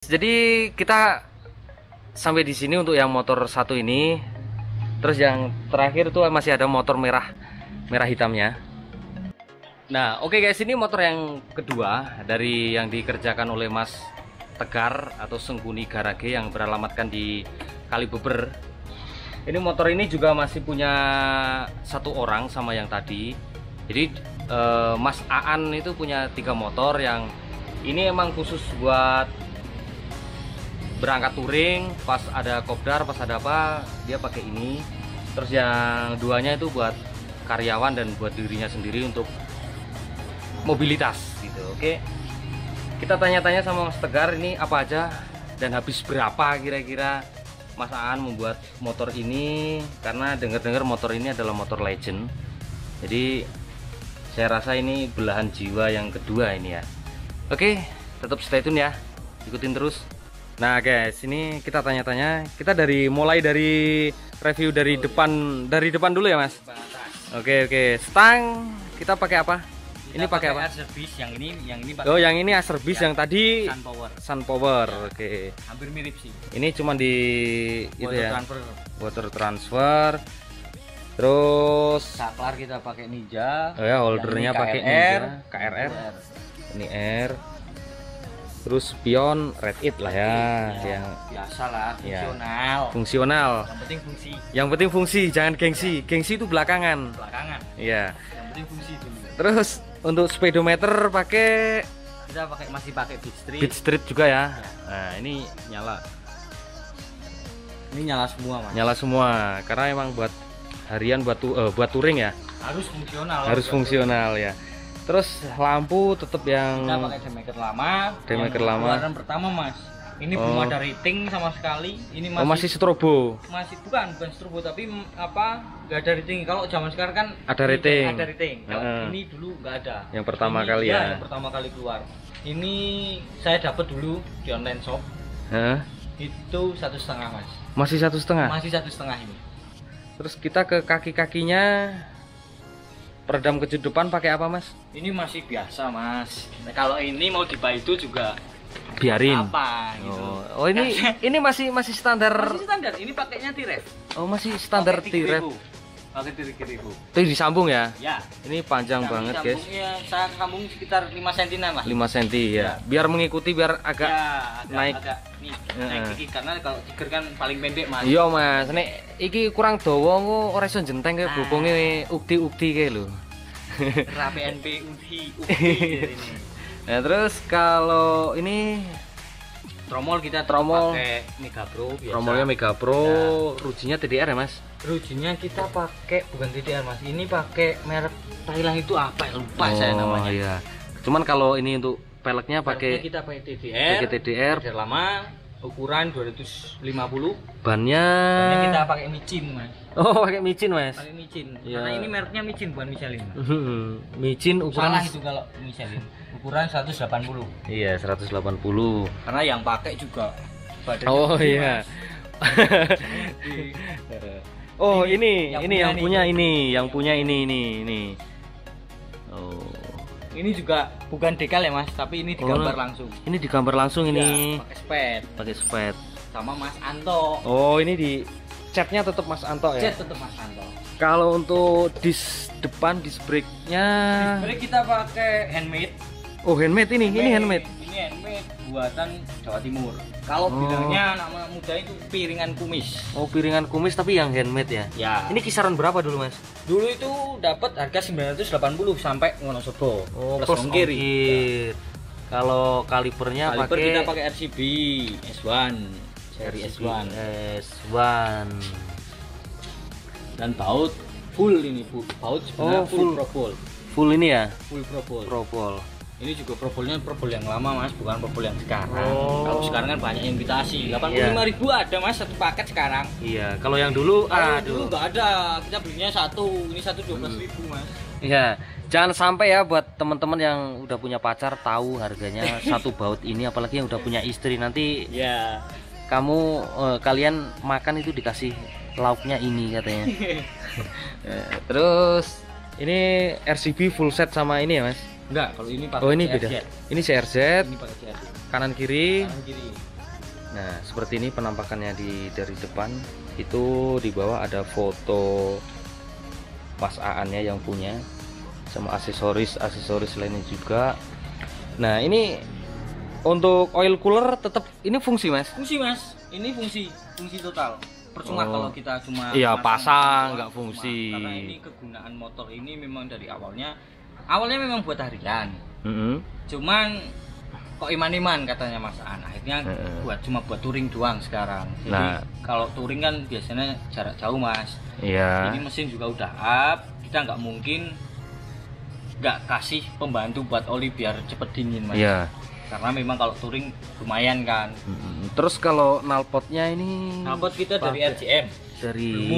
Jadi kita sampai di sini untuk yang motor satu ini. Terus yang terakhir tuh masih ada motor merah hitamnya. Nah, oke guys, ini motor yang kedua dari yang dikerjakan oleh Mas Tegar atau Sengguni Garage yang beralamatkan di Kalibeber. Ini motor ini juga masih punya satu orang sama yang tadi. Jadi Mas Aan itu punya 3 motor, yang ini emang khusus buat berangkat touring, pas ada kopdar, pas ada apa dia pakai ini. Terus yang duanya itu buat karyawan dan buat dirinya sendiri untuk mobilitas gitu. Oke, kita tanya-tanya sama Mas Tegar ini apa aja dan habis berapa kira-kira Mas Aan membuat motor ini, karena dengar-dengar motor ini adalah motor legend. Jadi saya rasa ini belahan jiwa yang kedua ini ya. Oke, tetap stay tune ya, ikutin terus. Nah guys, ini kita tanya-tanya. Kita mulai dari review dari depan dulu ya Mas. Oke. Stang kita pakai apa? Ini pakai apa? Acerbeast, yang ini pakai. Oh, yang ini Acerbeast, yang tadi Sun Power. Ya. Oke. Hampir mirip sih. Ini cuma di Water itu ya. transfer. Water transfer. Terus Saklar kita pakai Ninja. oh ya, holdernya pakai Ninja, KRR. Ini R. Terus spion Red It lah ya, yang biasa lah, ya, fungsional. Fungsional. Yang penting fungsi. Yang penting fungsi, jangan gengsi. Gengsi itu belakangan. Iya. Yang penting fungsi dulu. Terus untuk speedometer Kita masih pakai Beat Street juga ya. Nah, ini nyala. Ini nyala semua, Mas. Nyala semua karena emang buat harian, buat touring ya. Harus fungsional. Harus fungsional ya. Terus lampu tetap yang kita pakai demaker lama. Demaker lama. Keluaran pertama, Mas. Ini belum ada rating sama sekali. Ini masih strobo. Masih bukan strobo, tapi nggak ada rating. Kalau zaman sekarang kan ada rating. Ada rating. Kalau ini dulu nggak ada. Yang pertama ini, kali ya. Yang pertama kali keluar. Ini saya dapat dulu di online shop. Itu 1,5, Mas. Masih 1,5. Masih 1,5 ini. Terus kita ke kaki-kakinya. Peredam kejut depan pakai apa, Mas? Ini masih biasa, Mas. Nah, kalau ini mau dibaitu juga biarin. Apa gitu. Oh, ini masih standar. Masih standar. Ini pakainya T-Rev. Oh, masih standar T-Rev. Pakai 3.000. Itu disambung ya? Ya. Ini panjang banget, guys. Saya sambung sekitar 5 cm lah. 5 cm ya. Biar mengikuti, biar agak naik. Naik dikit, karena kalau tiger kan paling pendek, Mas. Iya, Mas. Nek iki kurang dawa engko ora iso jenteng ke bokonge ukti-ukti kae lho. Ra PNP ukti ini. Nah, terus kalau ini tromol kita pakai Mega Pro biasa. Tromolnya Mega Pro, rujinya TDR ya, Mas? Rujinya kita pakai bukan TDR, Mas. Ini pakai merek Thailand itu apa ya? Lupa saya namanya. Iya. Cuman kalau ini untuk peleknya pakai kita pakai TDR. Pakai TDR lama, ukuran 250. Bannya kita pakai Michin, Mas. Oh, pakai Michin, Mas. Pakai Michin. Ya. Karena ini mereknya Michin bukan Michelin. Michin ukuran salah itu kalau Michelin. Ukuran 180. Iya, 180. Karena yang pakai juga badannya. Oh iya. Oh, ini yang punya ini. Oh. Ini juga bukan dekal ya, Mas, tapi ini digambar langsung. Ini digambar langsung ini. Ya, pakai sped. Sama Mas Anto. Oh, ini di catnya tetap Mas Anto ya. Cat tetap Mas Anto. Kalau untuk disc depan, disc brake-nya disc brake kita pakai handmade. Oh, handmade ini handmade. Ini handmade buatan Jawa Timur. Kalau bilangnya nama muda itu piringan kumis. Oh, piringan kumis tapi yang handmade ya. Ya. Ini kisaran berapa dulu, Mas? Dulu itu dapat harga 980 sampai Wonosobo. Oh, plus ongkir. Kalau kalipernya kita pakai RCB S1, seri S1. Dan baut full ini, Bu. Baut sebenarnya full Propol. Full ini ya? Full Propol. Ini juga Propolnya Propol yang lama, Mas, bukan Propol yang sekarang. Kalau sekarang kan banyak imitasi. 85.000 ada, Mas, satu paket sekarang. Iya, kalau yang dulu dulu nggak ada. Kita belinya satu. Ini satu 12.000, Mas. Iya. Jangan sampai ya buat teman-teman yang udah punya pacar tahu harganya satu baut ini, apalagi yang udah punya istri, nanti kalian makan itu dikasih lauknya ini katanya. Terus ini RCB full set sama ini ya, Mas? Enggak, kalau ini pakai ini beda. Ini CRZ. Ini pakai CRZ. Kanan kiri. Nah, seperti ini penampakannya dari depan. Itu di bawah ada foto Mas Aan-nya yang punya, sama aksesoris lainnya juga. Nah, ini untuk oil cooler tetap ini fungsi, Mas? Fungsi, Mas. Ini fungsi total. Percuma kalau kita cuma iya pasang nggak fungsi. Karena ini kegunaan motor ini memang dari awalnya memang buat harian. Cuman kok iman-iman katanya Mas An, akhirnya cuma buat touring doang sekarang. Jadi kalau touring kan biasanya jarak jauh, Mas. Iya. Ini mesin juga udah up, kita nggak mungkin nggak kasih pembantu buat oli biar cepet dingin, Mas. Iya. Karena memang kalau touring lumayan kan. Terus kalau knalpotnya ini? Knalpot kita dari RCM. Dari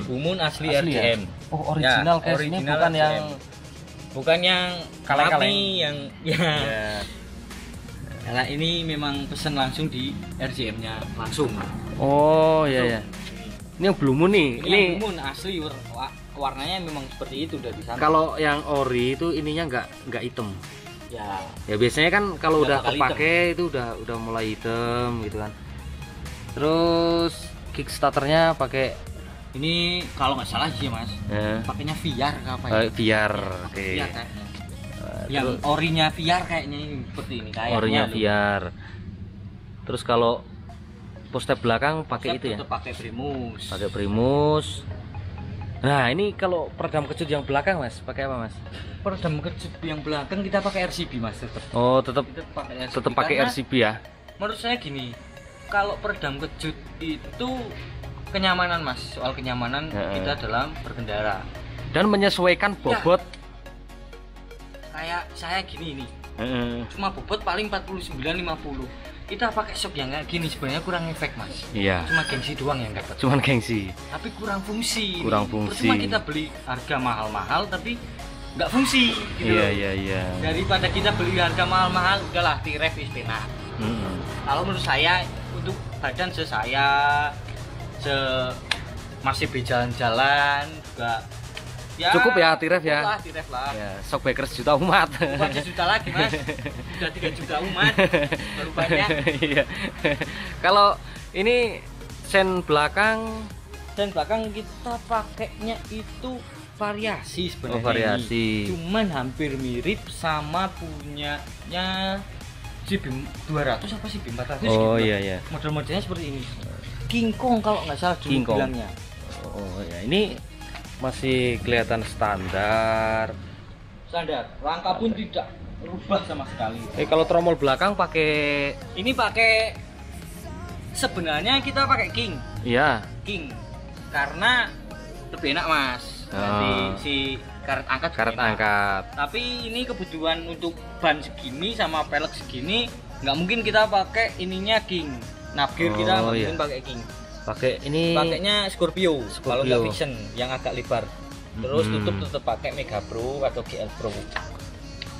Bumun asli RCM. Ya? Oh, original ya, ini bukan yang kaleng-kaleng ya. Karena ini memang pesan langsung di RCM-nya langsung. Oh iya ya. Ini yang Blue Moon nih. Ini Blue Moon asli, warnanya memang seperti itu dari sana. Kalau yang ori itu ininya nggak hitam. Ya biasanya kan kalau udah kepake itu udah mulai hitam gitu kan. Terus kickstarternya pakai ini kalau nggak salah sih, Mas. Pakainya VR apa ya? VR. Oke. Yang orinya VR kayaknya ini seperti ini kayaknya. Orinya VR. Terus kalau poster belakang pakai itu ya? Pakai Primus. Pakai Primus. Nah, ini kalau peredam kejut yang belakang, Mas, pakai apa, Mas? Peredam kejut yang belakang kita pakai RCB, Mas, tetap. Oh, tetap pakai RCB ya. Menurut saya gini, kalau peredam kejut itu kenyamanan, Mas. Soal kenyamanan kita dalam berkendara dan menyesuaikan bobot. Kayak saya gini nih. Cuma bobot paling 49-50. Kita pakai shock yang kayak gini sebenarnya kurang efek, Mas. Iya. Cuma gengsi doang yang dapat. Cuman gengsi. Tapi kurang fungsi. Percuma kita beli harga mahal-mahal tapi nggak fungsi gitu. Iya. Daripada kita beli harga mahal-mahal, udahlah T-Rev penak. Kalau menurut saya untuk badan saya masih berjalan-jalan juga ya, cukup ya T-Rev ya. T-Rev lah. Ya, Shockbreakers juta umat. Bukan juta lagi, Mas. Sudah 3 juta umat baru banyak. Iya. Kalau ini sen belakang kita pakainya itu variasi sebenarnya. Variasi. Cuman hampir mirip sama punyanya si BIM 200 apa sih BIM 400 gitu. Oh iya. Model-modelnya seperti ini. King Kong kalau nggak salah dulu bilangnya. Oh ya, ini masih kelihatan standar. Rangka pun tidak berubah sama sekali. Kalau tromol belakang pakai sebenarnya kita pakai King. Iya. King karena lebih enak, Mas. Nanti si karet angkat. Tapi ini kebutuhan untuk ban segini sama pelek segini nggak mungkin kita pakai ininya King. Navgear kita mungkin pakai King. Pakainya Scorpio. Kalau nggak Vision yang agak lebar. Terus tutup tetap pakai Mega Pro atau GL Pro.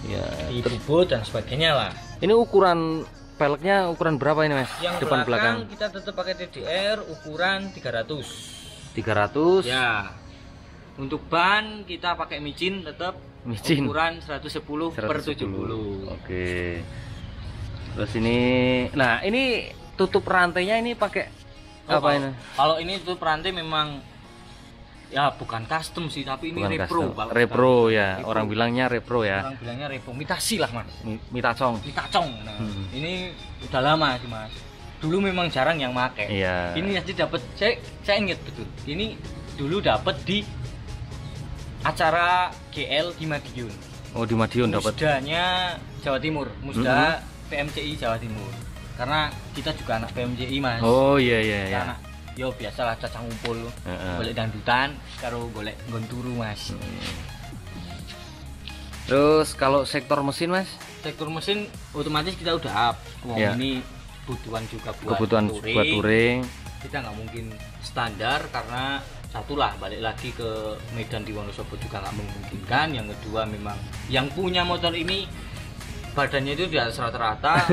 Ya, di turbo dan sebagainya lah. Ini ukuran peleknya ukuran berapa ini, Mas? Yang depan belakang kita tetap pakai TDR ukuran 300. Ya. Untuk ban kita pakai micin tetap ukuran 110/70. Oke. Terus ini, nah ini tutup rantainya ini pakai apa ini? Kalau ini tutup rantai memang ya bukan custom sih, tapi ini repro. Repro ya, repro. Orang bilangnya repro ya. Orang bilangnya repro, mitasi lah, Mas. Mitacong. Nah, ini udah lama sih, Mas. Dulu memang jarang yang pakai. Iya. Ini nanti dapat, saya ingat betul. Ini dulu dapat di acara GL di Madiun. Oh, di Madiun dapat. Musdanya Jawa Timur, Musda PMCI Jawa Timur. Karena kita juga anak PMCI, Mas. Oh iya. Karena yo biasalah cacang ngumpul, golek dangdutan karo golek nggon turu, Mas. Terus kalau sektor mesin, Mas? Sektor mesin otomatis kita udah up. Ini kebutuhan juga buat touring. Kita nggak mungkin standar karena satulah balik lagi ke Medan di Wonosobo juga nggak memungkinkan. Yang kedua memang yang punya motor ini badannya itu di atas rata-rata.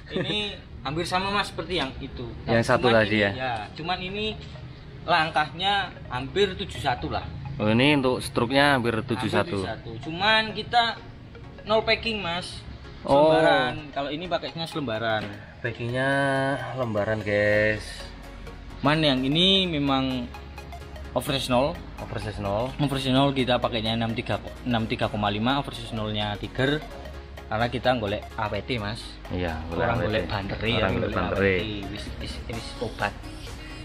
Ini hampir sama, Mas, seperti yang itu. Yang satu tadi ya. Cuman ini langkahnya hampir 71 lah. Oh, ini untuk struknya hampir 71. Cuman kita no packing, Mas. Selembaran. Kalau ini pakainya selembaran. packingnya lembaran guys. Yang ini memang operasional kita pakainya 63,5, operasionalnya Tiger karena kita golek APT mas. Iya, golek banteri ya, wis obat.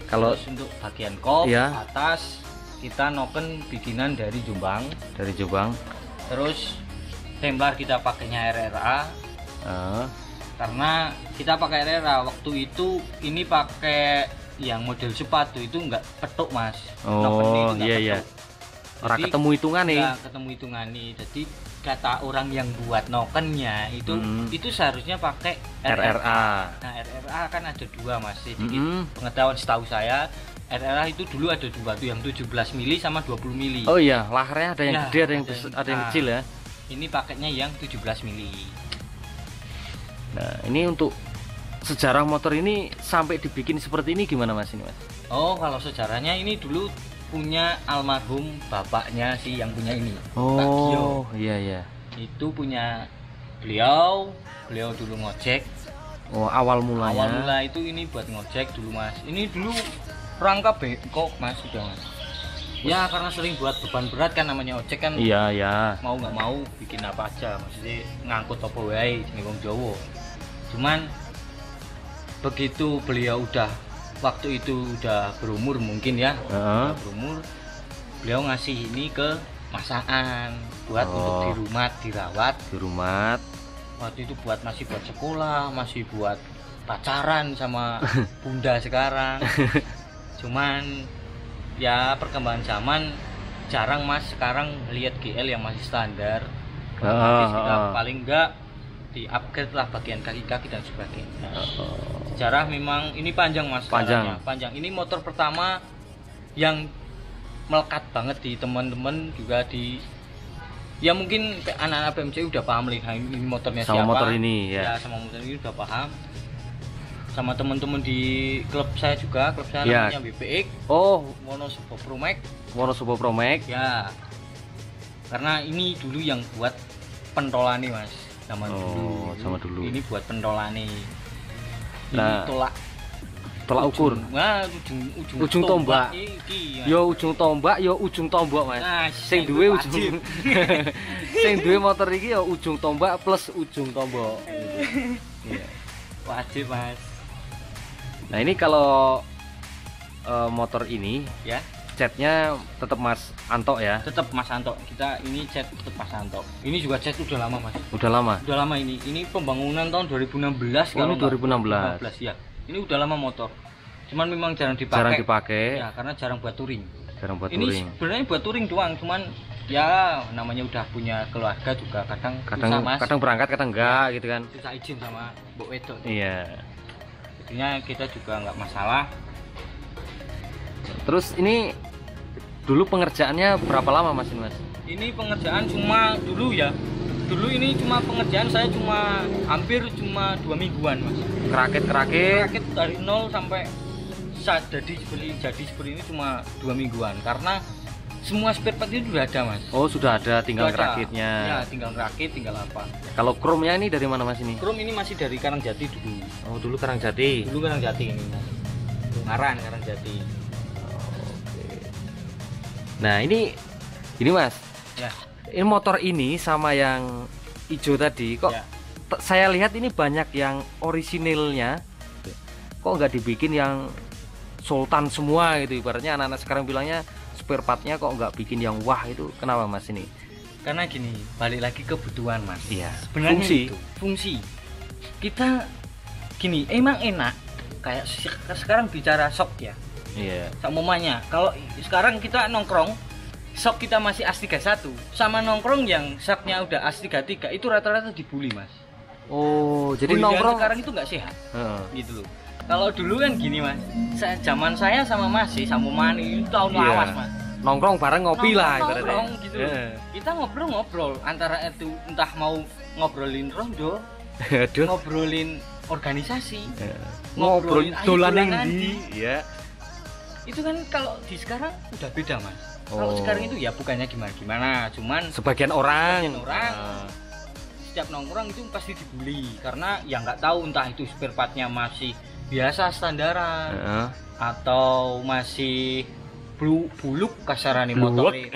Kalau untuk bagian kop ya, atas kita noken bikinan dari Jombang. Terus templar kita pakainya RRA. Karena kita pakai RRA waktu itu ini pakai yang model sepatu itu enggak petuk mas. Oh iya. Orang ketemu hitungan nih. Ketemu hitungan nih. Jadi kata orang yang buat nokennya itu seharusnya pakai RRA. Nah RRA kan ada dua mas. Sedikit pengetahuan setahu saya RRA itu dulu ada dua tuh, yang 17 mili sama 20 mili. Oh iya, laharnya ada yang gede, ada yang kecil ya. Ini paketnya yang 17 mili. Nah ini untuk sejarah motor ini sampai dibikin seperti ini gimana mas ini mas? Oh kalau sejarahnya ini dulu punya almarhum bapaknya sih yang punya ini. Oh iya. Itu punya beliau dulu ngojek. Oh awal mula itu ini buat ngojek dulu mas. Ini dulu rangka bengkok mas sudah mas. Ya karena sering buat beban berat kan, namanya ojek kan. Iya. Mau nggak mau bikin apa aja, maksudnya ngangkut apa wae jenenge wong Jawa. Cuman begitu beliau waktu itu udah berumur mungkin ya, udah berumur, beliau ngasih ini ke masakan buat untuk di rumah dirawat. Waktu itu masih buat sekolah, masih buat pacaran sama bunda sekarang. Cuman ya perkembangan zaman jarang mas sekarang lihat GL yang masih standar. Kita paling enggak di upgrade lah bagian kaki-kaki dan sebagainya. Sejarah memang ini panjang mas. Panjang. Ini motor pertama yang melekat banget di teman-teman juga ya mungkin anak-anak PMC udah paham lah ini motornya sama siapa. Motor ini ya. Sama motor ini udah paham. Sama teman-teman di klub saya juga, klub saya namanya BPX. Wonosobo Pro Max. Ya. Karena ini dulu yang buat pentolane mas. Sama dulu. Ini buat pentolane. Ini tolak ukur. Nah, ujung tombak. Ujung tombak mas. Nah, sing duwe ujung. Sing duwe motor iki ya ujung tombak plus ujung tombak. Iya. Wajib mas. Nah ini kalau motor ini ya catnya tetap Mas Anto ya? Tetap Mas Anto. Kita ini cat tetap Mas Anto. Ini juga cat udah lama mas. Udah lama ini. Ini pembangunan tahun 2016. Kalau 2016 ya. Ini udah lama motor. Cuman memang jarang dipakai. Ya karena jarang buat touring. Ini sebenarnya buat touring doang. Cuman ya namanya udah punya keluarga juga kadang berangkat kadang enggak gitu kan. Susah izin sama Mbok Wedok. Iya. Jadinya kita juga nggak masalah. Terus ini dulu pengerjaannya berapa lama mas ini mas? Ini pengerjaan cuma dulu ini pengerjaan saya hampir 2 mingguan mas. Kerakit dari nol sampai jadi seperti ini cuma 2 mingguan karena semua spare part itu sudah ada mas. Oh sudah ada, tinggal rakitnya. Ya tinggal rakit, tinggal apa. Kalau chrome-nya ini dari mana mas ini? Chrome ini masih dari Karangjati dulu. Oh dulu Karangjati. Ini mas. Karangjati. Nah ini mas ya. Ini motor ini sama yang hijau tadi kok ya. Saya lihat ini banyak yang orisinilnya, kok nggak dibikin yang sultan semua gitu, ibaratnya anak-anak sekarang bilangnya spare partnya kok nggak bikin yang wah, itu kenapa mas ini? Karena gini, balik lagi kebutuhan mas. Iya. Sebenarnya fungsi kita gini emang enak kayak sekarang bicara shock ya. Iya. Semuanya kalau sekarang kita nongkrong shock kita masih AS31 sama nongkrong yang shocknya udah AS33 itu rata-rata dibully mas. Oh jadi nongkrong sekarang itu nggak sehat. Gitu loh. Kalau dulu kan gini mas, zaman saya sama sama Mani itu tahun lawas mas. Nongkrong bareng ngopi lah ibaratnya. Gitu. Kita ngobrol antara itu entah mau ngobrolin rondo, ngobrolin organisasi, ngobrolin dolanan ya. Itu kan kalau di sekarang udah beda mas. Kalau sekarang itu ya bukannya gimana, cuman sebagian orang setiap nongkrong itu pasti dibully karena ya nggak tahu entah itu spare partnya masih biasa standaran atau masih buluk kasaran motornya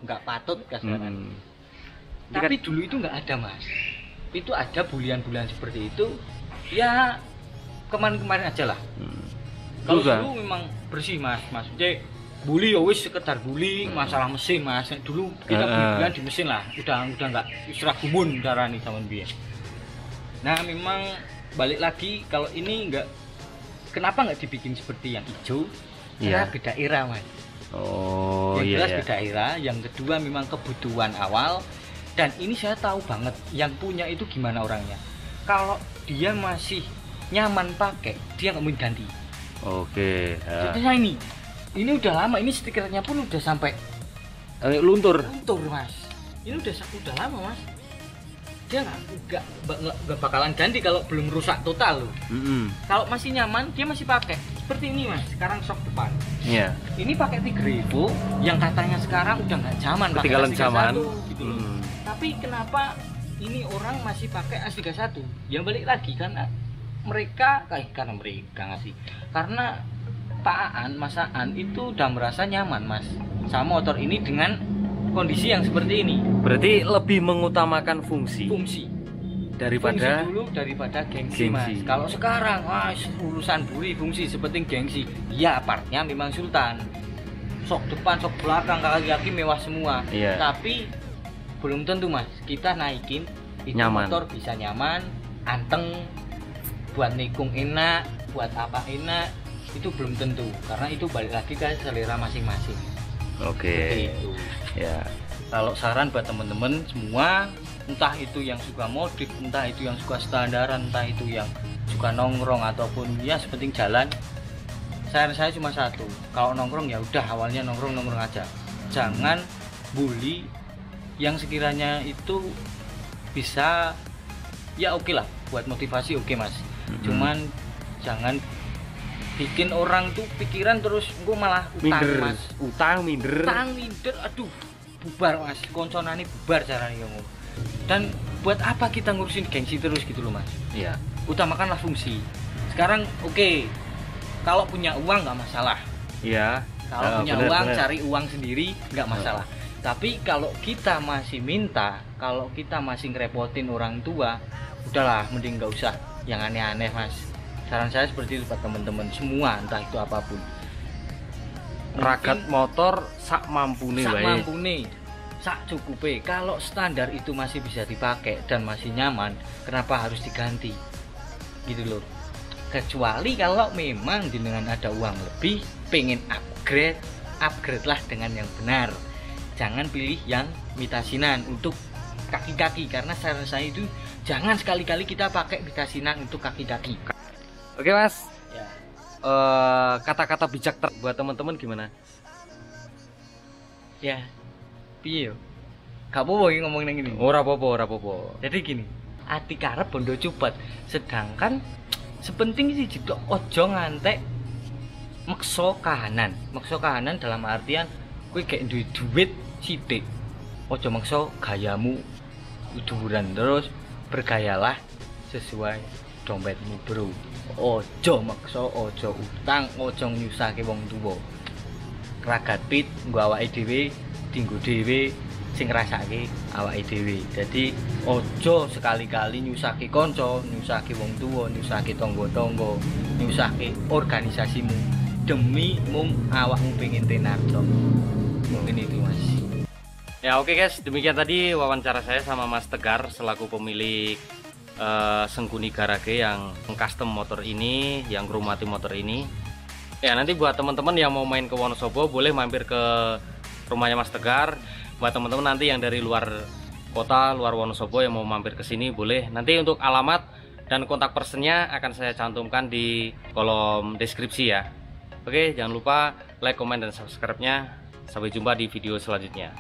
nggak patut kasaran. Tapi dulu itu nggak ada mas, itu ada bulian-bulian seperti itu ya kemarin-kemarin aja lah. Kalau dulu memang bersih mas, maksudnya bully ya wis sekedar bully masalah mesin mas. Dulu kita bulian di mesin lah, udah nggak isra gumun darani sama dia. Nah memang balik lagi kalau ini nggak, kenapa nggak dibikin seperti yang hijau? Karena beda era mas. Oh yang jelas iya. Beda era. Yang kedua memang kebutuhan awal. Dan ini saya tahu banget yang punya itu gimana orangnya. Kalau dia masih nyaman pakai, dia nggak mau ganti. Oke. Contohnya ini udah lama, ini stikernya pun udah sampai luntur mas. Ini udah lama mas. Dia nggak bakalan ganti kalau belum rusak total loh. Kalau masih nyaman, dia masih pakai. Seperti ini mas, sekarang sok depan. Iya. Ini pakai Tigrevo yang katanya sekarang udah nggak zaman, ketinggalan zaman. Gitu loh. Tapi kenapa ini orang masih pakai S31? Ya balik lagi karena mereka karena Pak Aan, Mas Aan itu udah merasa nyaman mas sama motor ini dengan kondisi yang seperti ini. Berarti lebih mengutamakan fungsi daripada gengsi. Mas. Kalau sekarang urusan buri fungsi seperti gengsi. Ya partnya memang sultan. Sok depan, sok belakang, kaki mewah semua. Iya. Tapi belum tentu mas. Kita naikin itu nyaman. Motor bisa nyaman, anteng, buat nikung enak, buat apa enak. Itu belum tentu karena itu balik lagi ke selera masing-masing. Oke. Itu. Ya. Kalau saran buat temen-temen semua, entah itu yang suka modif, entah itu yang suka standaran, entah itu yang suka nongkrong ataupun ya sepenting jalan, saran saya cuma satu, kalau nongkrong ya udah awalnya nongkrong aja, jangan bully yang sekiranya itu bisa ya oke lah buat motivasi oke mas, cuman jangan bikin orang tuh pikiran terus gue malah utang minder, aduh bubar mas, konsonannya bubar caranya ngomong. Dan buat apa kita ngurusin gengsi terus gitu loh mas? Iya. Utamakanlah fungsi. Sekarang oke, kalau punya uang nggak masalah. Iya. Kalau punya uang cari uang sendiri nggak masalah. Tapi kalau kita masih minta, kalau kita masih ngerepotin orang tua, udahlah mending nggak usah yang aneh-aneh mas. Saran saya seperti itu buat teman-teman semua, entah itu apapun. Ragat motor sak mampune wae. Sak cukupe. Kalau standar itu masih bisa dipakai dan masih nyaman, kenapa harus diganti? Gitu loh. Kecuali kalau memang dengan ada uang lebih, pengen upgrade lah dengan yang benar. Jangan pilih yang mitasinan untuk kaki-kaki karena saran saya itu jangan sekali-kali kita pakai mitasinan untuk kaki-kaki. Oke mas. Ya. Kata-kata bijak buat teman-teman gimana? Ya. Piye yo? Gak apa-apa ngomong nang ngene. Ora apa-apa. Jadi gini, ati karep bondo cupet. Sedangkan sepenting sih jidok ojo ngantek mekso kahanan. Mekso kahanan dalam artian kowe gek duwe duit sithik. Ojo mekso gayamu uduran, terus bergayalah sesuai dompetmu, bro. Ojo maksa, ojo utang, ojo nyusahke wong tuwa. Ragat pit nggo awake dhewe, dinggo dhewe sing ngrasake awake dhewe. Dadi ojo sekali-kali nyusahke kanca, nyusahke wong tuwa, nyusahke tangga-tangga, nyusahke organisasimu demi mung awakmu pengen tenar tok. Mungkin itu Mas. Ya oke guys, demikian tadi wawancara saya sama Mas Tegar selaku pemilik Sengkuni Garage yang custom motor ini, yang ngrumati motor ini. Ya nanti buat teman-teman yang mau main ke Wonosobo boleh mampir ke rumahnya Mas Tegar. Buat teman-teman nanti yang dari luar kota, luar Wonosobo yang mau mampir ke sini boleh. Nanti untuk alamat dan kontak personnya akan saya cantumkan di kolom deskripsi ya. Oke, jangan lupa like, comment, dan subscribe-nya. Sampai jumpa di video selanjutnya.